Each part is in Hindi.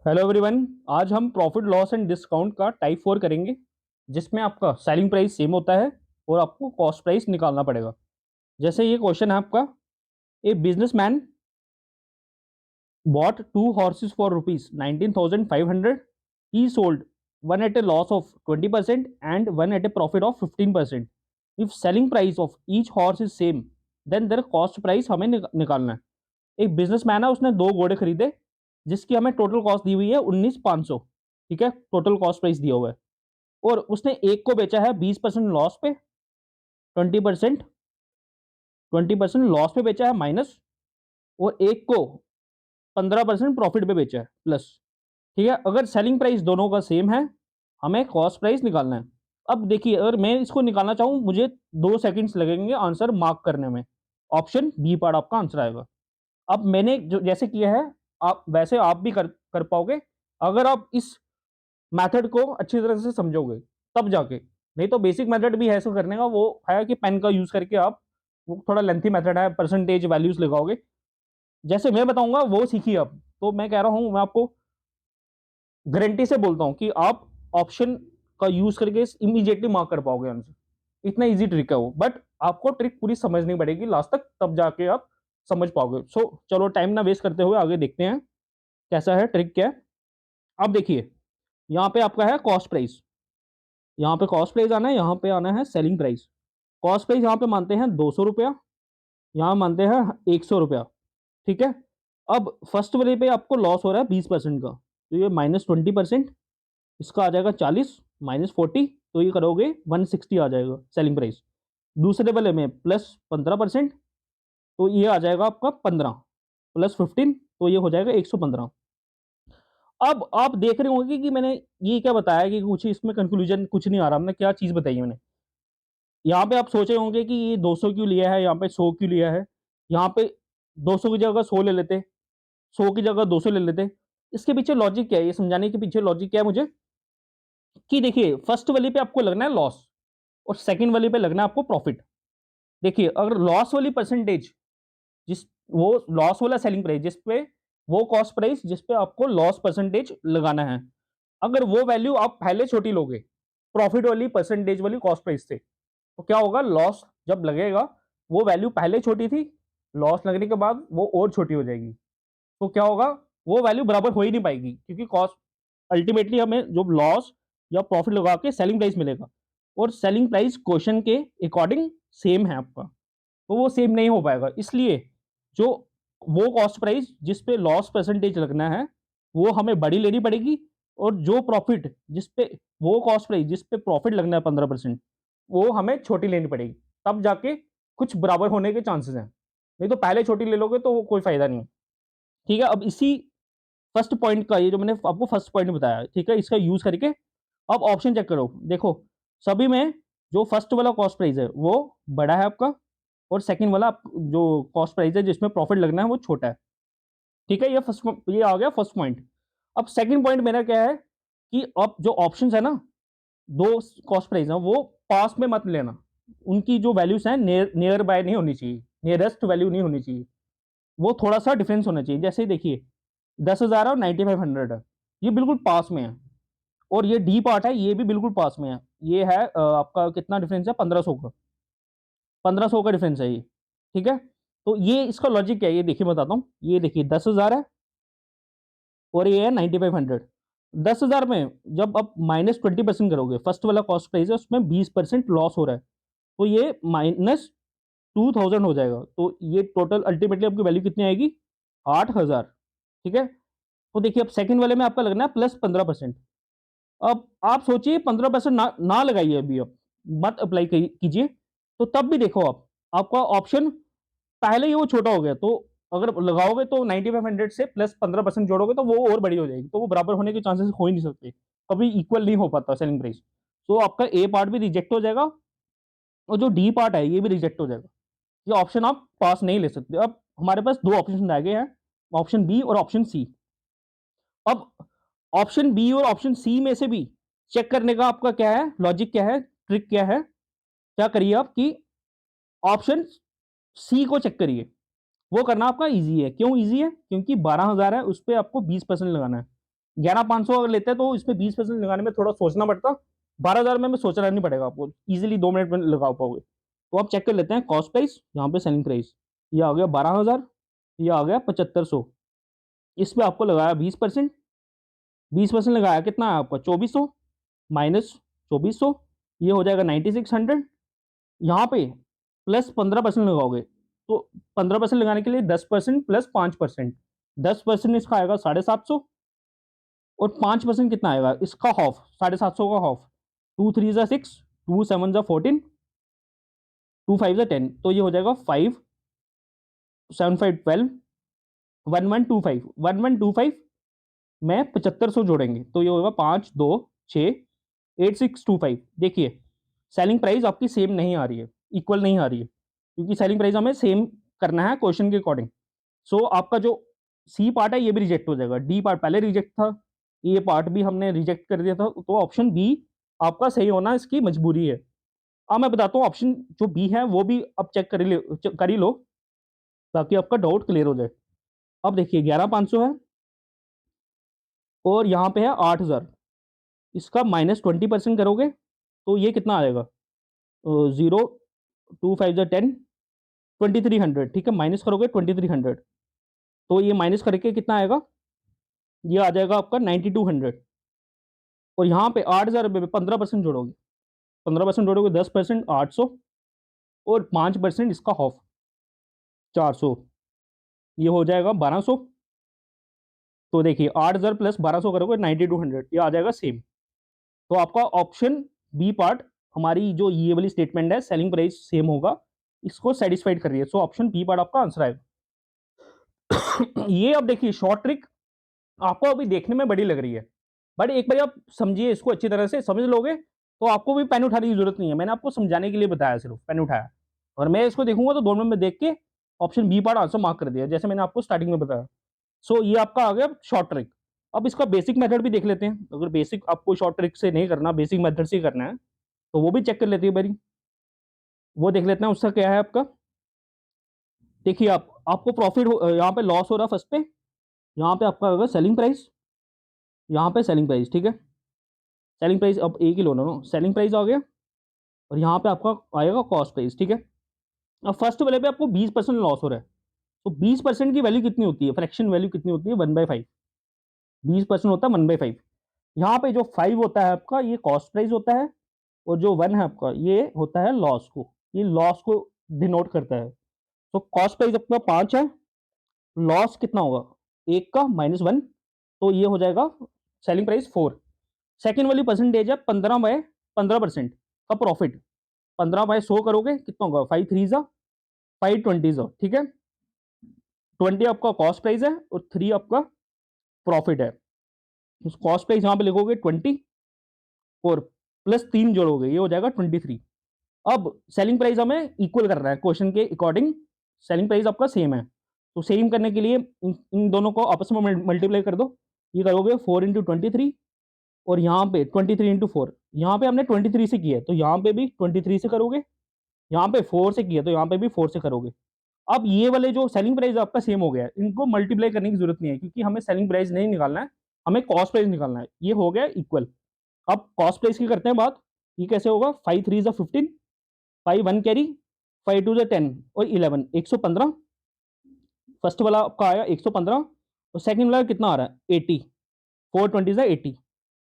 Hello everyone. आज हम प्रॉफिट लॉस एंड डिस्काउंट का टाइप 4 करेंगे, जिसमें आपका सेलिंग प्राइस सेम होता है और आपको कॉस्ट प्राइस निकालना पड़ेगा। जैसे ये क्वेश्चन है आपका, a businessman bought two horses for rupees 19,500। He sold one at a loss of 20% and one at a profit of 15%। If selling price of each horse is same, then their cost price हमें निकालना है। एक बिजनेसमैन है, उसने दो घोड़े खरीदे, जिसकी हमें टोटल कॉस्ट दी हुई है 19,500। ठीक है, टोटल कॉस्ट प्राइस दिया हुआ है। और उसने एक को बेचा है 20% लॉस पे, 20% 20% लॉस पे बेचा है माइनस, और एक को 15% प्रॉफिट पे बेचा है प्लस। ठीक है, अगर सेलिंग प्राइस दोनों का सेम है, हमें कॉस्ट प्राइस निकालना है। अब देखिए, अगर मैं इसको निकालना चाहूं, मुझे 2 सेकंड्स लगेंगे आंसर मार्क करने में। ऑप्शन बी पार्ट आपका आंसर आएगा। अब मैंने जो जैसे किया है, आप वैसे आप भी कर पाओगे, अगर आप इस मेथड को अच्छी तरह से समझोगे तब जाके। नहीं तो बेसिक मेथड भी है इसको करने का, वो है कि पेन का यूज करके आप, वो थोड़ा लेंथी मेथड है, परसेंटेज वैल्यूज लगाओगे। जैसे मैं बताऊंगा वो सीखिए आप। तो मैं कह रहा हूं, मैं आपको गारंटी से बोलता हूं कि आप ऑप्शन का यूज करके इमीडिएटली मार्क कर पाओगे आंसर। इतना इजी ट्रिक है वो, बट आपको ट्रिक पूरी समझनी पड़ेगी लास्ट तक, तब जाके आप समझ पाओगे। सो चलो, टाइम ना वेस्ट करते हुए आगे देखते हैं कैसा है, ट्रिक क्या है। अब देखिए, यहाँ पे आपका है कॉस्ट प्राइस। यहाँ पे कॉस्ट प्राइस आना है, यहाँ पे आना है सेलिंग प्राइस। कॉस्ट प्राइस यहाँ पे मानते हैं 200 रुपया, यहाँ मानते हैं 100 रुपया। ठीक है। अब फर्स्ट वाले पे आपको लॉस हो रहा है 20% का, तो ये -20%, इसका आ जाएगा 40, -40, तो ये करोगे 160 आ जाएगा सेलिंग प्राइस। दूसरे वाले में +15%, तो ये आ जाएगा आपका 15, +15, तो ये हो जाएगा 115। अब आप देख रहे होंगे कि मैंने ये क्या बताया, कि कुछ इसमें कंक्लूजन कुछ नहीं आ रहा, हमने क्या चीज बताई है मैंने। यहाँ पे आप सोचे होंगे कि ये 200 क्यों लिया है, यहाँ पे 100 क्यों लिया है। यहाँ पे 200 की जगह 100 ले लेते, 100 की जगह 200 ले लेते। इसके पीछे लॉजिक क्या है, ये समझाने के पीछे लॉजिक क्या है मुझे, कि देखिए फर्स्ट वाली पे आपको लगना है लॉस, और सेकंड वाली पे लगना है आपको प्रॉफिट। देखिए, अगर लॉस वाली परसेंटेज, जिस वो लॉस वाला सेलिंग प्राइस जिस पे, वो कॉस्ट प्राइस जिस पे आपको लॉस परसेंटेज लगाना है, अगर वो वैल्यू आप पहले छोटी लोगे प्रॉफिट वाली परसेंटेज वाली कॉस्ट प्राइस से, तो क्या होगा, लॉस जब लगेगा, वो वैल्यू पहले छोटी थी, लॉस लगने के बाद वो और छोटी हो जाएगी। तो क्या होगा, वो वैल्यू बराबर हो ही नहीं पाएगी, क्योंकि कॉस्ट अल्टीमेटली हमें जो लॉस या प्रॉफिट लगा के सेलिंग प्राइस मिलेगा, और सेलिंग प्राइस क्वेश्चन के अकॉर्डिंग सेम है आपका, तो वो सेम नहीं हो पाएगा। इसलिए जो वो कॉस्ट प्राइस जिस पे लॉस परसेंटेज लगना है, वो हमें बड़ी लेनी पड़ेगी, और जो प्रॉफिट जिस पे, वो कॉस्ट प्राइस जिस पे प्रॉफिट लगना है 15%, वो हमें छोटी लेनी पड़ेगी। तब जाके कुछ बराबर होने के चांसेस हैं। नहीं तो पहले छोटी ले लोगे तो वो कोई फायदा नहीं है। ठीक है, अब इसी फर्स्ट पॉइंट का, ये जो मैंने आपको फर्स्ट पॉइंट बताया, ठीक है, इसका यूज करके अब ऑप्शन चेक करो। देखो, सभी में जो फर्स्ट वाला कॉस्ट प्राइस है वो बड़ा है आपका, और सेकंड वाला जो कॉस्ट प्राइस है जिसमें प्रॉफिट लगना है वो छोटा है। ठीक है, ये आ गया फर्स्ट पॉइंट। अब सेकंड पॉइंट मेरा क्या है, कि अब जो ऑप्शंस है ना, दो कॉस्ट प्राइस है, वो पास में मत लेना। उनकी जो वैल्यूज है नियर बाय नहीं होनी चाहिए, नियरेस्ट वैल्यू नहीं होनी चाहिए, वो थोड़ा सा डिफरेंस होना चाहिए। जैसे देखिए, 10,000 और 9,500 है, ये बिल्कुल पास में है। और ये डी पार्ट है, ये भी बिल्कुल पास में है। ये है आपका कितना डिफरेंस है, 1500 का, 1500 का डिफरेंस है ये। ठीक है, तो ये इसका लॉजिक क्या है, ये देखिए बताता हूँ। ये देखिए 10,000 है, और ये है 9,500। 10,000 में जब आप -20% करोगे, फर्स्ट वाला कॉस्ट प्राइस है उसमें 20% लॉस हो रहा है, तो ये -2,000 हो जाएगा। तो ये टोटल अल्टीमेटली आपकी वैल्यू कितनी आएगी, 8,000। ठीक है, तो देखिए, अब सेकंड वाले में आपका लगना है +15%। अब आप सोचिए, 15% ना लगाइए अभी, आप मत अप्लाई कीजिए। तो तब भी देखो आप, आपका ऑप्शन पहले ही वो छोटा हो गया, तो अगर लगाओगे तो 9500 से +15% जोड़ोगे तो वो और बड़ी हो जाएगी, तो वो बराबर होने के चांसेस हो ही नहीं सकते, कभी इक्वल नहीं हो पाता सेलिंग प्राइस। तो आपका ए पार्ट भी रिजेक्ट हो जाएगा, और जो डी पार्ट है ये भी रिजेक्ट हो जाएगा। ये ऑप्शन आप पास नहीं ले सकते। अब हमारे पास दो ऑप्शन रह गए हैं, ऑप्शन बी और ऑप्शन सी। अब ऑप्शन बी और ऑप्शन सी में से भी चेक करने का आपका क्या है लॉजिक, क्या है ट्रिक, क्या है, क्या करिए आप कि ऑप्शन सी को चेक करिए। वो करना आपका इजी है। क्यों इजी है, क्योंकि 12,000 है, उस पर आपको 20% लगाना है। 11,500 अगर लेते हैं तो इसमें 20% लगाने में थोड़ा सोचना पड़ता। 12,000 में सोचना नहीं पड़ेगा आपको, इजीली 2 मिनट में लगा पाओगे। तो आप चेक कर लेते हैं कॉस्ट प्राइस, यहाँ पे सेलिंग प्राइस, ये आ गया 12,000, ये आ गया 7500। इस पे आपको लगाया 20%, 20% लगाया, कितना है आपका 2400 माइनस 2400, ये हो जाएगा 9600। यहाँ पे प्लस 15% लगाओगे, तो 15% लगाने के लिए 10% प्लस 5%, 10% इसका आएगा 750, और 5% कितना आएगा इसका, हाफ, 750 का हाफ, 2 3 ज़ा 6, 2 7 ज़ा 14, 2 5 ज़ा 10, तो ये हो जाएगा 5 7 5 12, 1125 में 7500 जोड़ेंगे तो ये होगा 5 2 6 8625। देखिए सेलिंग प्राइस आपकी सेम नहीं आ रही है, इक्वल नहीं आ रही है, क्योंकि सेलिंग प्राइस हमें सेम करना है क्वेश्चन के अकॉर्डिंग। सो आपका जो सी पार्ट है ये भी रिजेक्ट हो जाएगा, डी पार्ट पहले रिजेक्ट था, ये पार्ट भी हमने रिजेक्ट कर दिया था, तो ऑप्शन बी आपका सही होना इसकी मजबूरी है। अब मैं बताता हूँ ऑप्शन जो बी है वो भी अब चेक कर ही लो ताकि आपका डाउट क्लियर हो जाए। अब देखिए 11,500 है और यहाँ पे है 8,000, इसका -20% करोगे तो ये कितना आएगा, 0 2 5 ज़ा 10, 2300, ठीक है, माइनस करोगे 2300, तो ये माइनस करके कितना आएगा, ये आ जाएगा आपका 9200। और यहाँ पे 8,000 रुपये में 15% जोड़ोगे, 15% जोड़ोगे 10%, 800, और 5% इसका हाफ 400, ये हो जाएगा 1200। तो देखिए 8,000 प्लस 1200 करोगे 9200, ये आ जाएगा सेम। तो आपका ऑप्शन बी पार्ट, हमारी जो ये वाली स्टेटमेंट है सेलिंग प्राइस सेम होगा, इसको सेटिस्फाइड कर रही है। सो ऑप्शन बी पार्ट आपका आंसर आएगा। ये अब देखिए शॉर्ट ट्रिक आपको अभी देखने में बड़ी लग रही है, बट एक बार आप समझिए इसको अच्छी तरह से, समझ लोगे तो आपको भी पेन उठाने की जरूरत नहीं है। मैंने आपको समझाने के लिए बताया, सिर्फ पेन उठाया, और मैं इसको देखूंगा तो दोनों में देख के option B part answer mark कर दिया, जैसे मैंने आपको स्टार्टिंग में बताया। सो ये आपका आ गया शॉर्ट ट्रिक। अब इसका बेसिक मेथड भी देख लेते हैं, अगर बेसिक आपको शॉर्ट ट्रिक से नहीं करना, बेसिक मेथड से ही करना है, तो वो भी चेक कर लेते हैं भाई, वो देख लेते हैं उसका क्या है आपका। देखिए आपको प्रॉफिट यहाँ पे लॉस हो रहा है फर्स्ट पे, यहाँ पे आपका होगा सेलिंग प्राइस, यहाँ पे सेलिंग प्राइस, ठीक है, सेलिंग प्राइस अब एक ही लो ना, सेलिंग प्राइस आ गया, और यहाँ पे आपका आएगा कॉस्ट प्राइस, ठीक है। अब फर्स्ट वाले पे आपको 20% लॉस हो रहा है, तो 20% की वैल्यू कितनी होती है, फ्रैक्शन वैल्यू कितनी होती है, 1/5, 20% होता है 1/5। यहाँ पे जो 5 होता है आपका ये कॉस्ट प्राइस होता है, और जो 1 है आपका ये होता है लॉस को, ये लॉस को डिनोट करता है। तो कॉस्ट प्राइस आपका 5 है, लॉस कितना होगा 1 का -1, तो ये हो जाएगा सेलिंग प्राइस 4। सेकेंड वाली परसेंटेज है 15/15% का प्रॉफिट, 15/100 करोगे कितना होगा, 5 3 ज़ा 5 20 ज़ा, ठीक है, 20 आपका कॉस्ट प्राइस है और 3 आपका प्रॉफिट है। कॉस्ट प्राइस यहाँ पे लिखोगे 20 और प्लस 3 जोड़ोगे, ये हो जाएगा 23। अब सेलिंग प्राइस हमें इक्वल करना है क्वेश्चन के अकॉर्डिंग, सेलिंग प्राइस आपका सेम है, तो सेम करने के लिए इन दोनों को आपस में मल्टीप्लाई कर दो, ये करोगे 4 × 23, और यहाँ पे 23 × 4, यहाँ पे हमने 23 से किया है तो यहाँ पे भी 23 से करोगे, यहाँ पे 4 से किया तो यहाँ पे भी 4 से करोगे। अब ये वाले जो सेलिंग प्राइस आपका सेम हो गया है, इनको मल्टीप्लाई करने की जरूरत नहीं है, क्योंकि हमें सेलिंग प्राइस नहीं निकालना है, हमें कॉस्ट प्राइस निकालना है, ये हो गया इक्वल। अब कॉस्ट प्राइस की करते हैं बात, ये कैसे होगा, 5 3 ज़ा 15, 5 1 कैरी, 5 2 ज़ा 10 और 11, 115। फर्स्ट वाला आपका आया 115, और सेकंड वाला कितना आ रहा है 80, 4 20 ज़ा 80।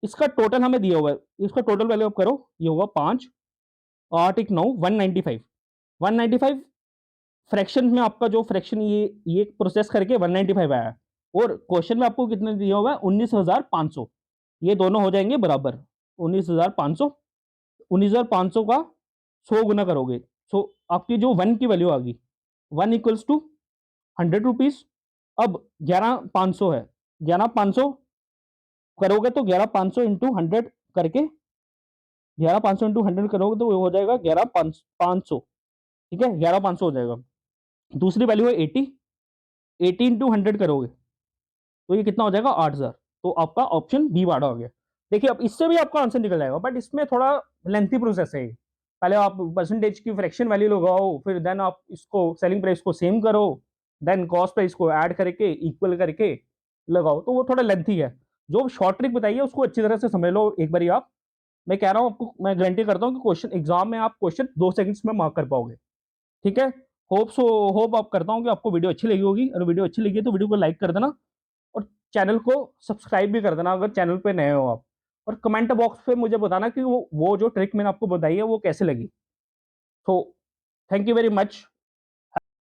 इसका टोटल हमें दिया हुआ है, इसका टोटल वैल्यू आप करो, ये होगा 5 8 1 9 195, 195 फ्रैक्शन में आपका जो फ्रैक्शन ये प्रोसेस करके 195 आया है, और क्वेश्चन में आपको कितने दिया हुआ है 19,500, ये दोनों हो जाएंगे बराबर, 19,500, 19,500 का 100 गुना करोगे, सो आपकी जो 1 की वैल्यू आ गई, 1 इक्वल्स टू 100 रुपीज। अब 11,500 है, 11,500 करोगे तो 11,500 इंटू 100 करके, 11,500 इंटू 100 करोगे तो वो हो जाएगा 11,500, ठीक है, 11,500 हो जाएगा। दूसरी वैल्यू है 80, 80 इंटू 100 करोगे तो ये कितना हो जाएगा 8,000, तो आपका ऑप्शन बी वाला हो गया। देखिए अब इससे भी आपका आंसर निकल जाएगा, बट इसमें थोड़ा लेंथी प्रोसेस है, पहले आप परसेंटेज की फ्रैक्शन वैल्यू लगाओ, फिर देन आप इसको सेलिंग प्राइस को सेम करो, देन कॉस्ट प्राइस को ऐड करके इक्वल करके लगाओ, तो वो थोड़ा लेंथी है। जो शॉर्ट ट्रिक बताई है उसको अच्छी तरह से समझ लो एक बारी आप। मैं कह रहा हूँ आपको, मैं गारंटी करता हूँ कि क्वेश्चन एग्जाम में आप क्वेश्चन 2 सेकंड्स में मार्क कर पाओगे। ठीक है। होप आप करता हूँ कि आपको वीडियो अच्छी लगी होगी, और वीडियो अच्छी लगी तो वीडियो को लाइक कर देना, और चैनल को सब्सक्राइब भी कर देना अगर चैनल पे नए हो आप। और कमेंट बॉक्स पे मुझे बताना कि वो जो ट्रिक मैंने आपको बताई है वो कैसे लगी। तो थैंक यू वेरी मच।